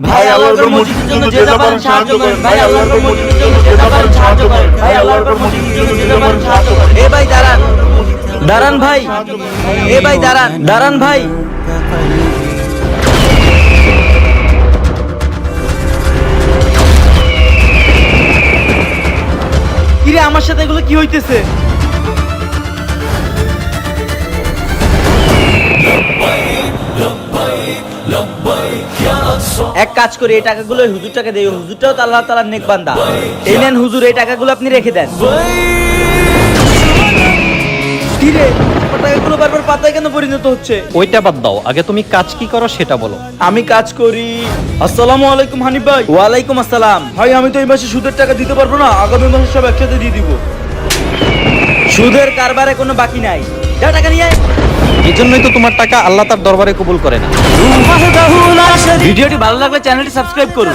ভাই আল্লাহর মসজিদের জন্য যে যা পারেন সাহায্য করেন। ভাই আল্লাহর মসজিদের জন্য যে যা পারেন সাহায্য করেন। ভাই আল্লাহর মসজিদের জন্য যে যা পারেন সাহায্য করেন। এ ভাই দাঁড়ান, দাঁড়ান ভাই, এ ভাই দাঁড়ান, দাঁড়ান ভাই। কিরে আমার সাথে এগুলো কি হইতেছে? এক কাজ করি, এই টাকাগুলো হুজুরটাকে দেই, হুজুরটাও তো আল্লাহ তাআলার নেক বান্দা। এই নেন হুজুর, এই টাকাগুলো আপনি রেখে দেন। কিরে আমার টাকাগুলো বারবার পাতায় কেন পরিণত হচ্ছে? ওইটা বাদ দাও, আগে তুমি কাজ কি করো সেটা বলো। আমি কাজ করি। আসসালামু আলাইকুম হানিফ ভাই। ওয়ালাইকুম আসসালাম। ভাই আমি তো এই মাসে সুদের টাকা দিতে পারবো না, আগামী মাসে সব একসাথে দিয়ে দিব। সুদের কারবারে কোনো বাকি নাই, যা টাকা নিয়ে আয়। এই জন্যই তো তোমার টাকা আল্লাহ তার দরবারে কবুল করে না। ভিডিওটি ভালো লাগলে চ্যানেলটি সাবস্ক্রাইব করুন।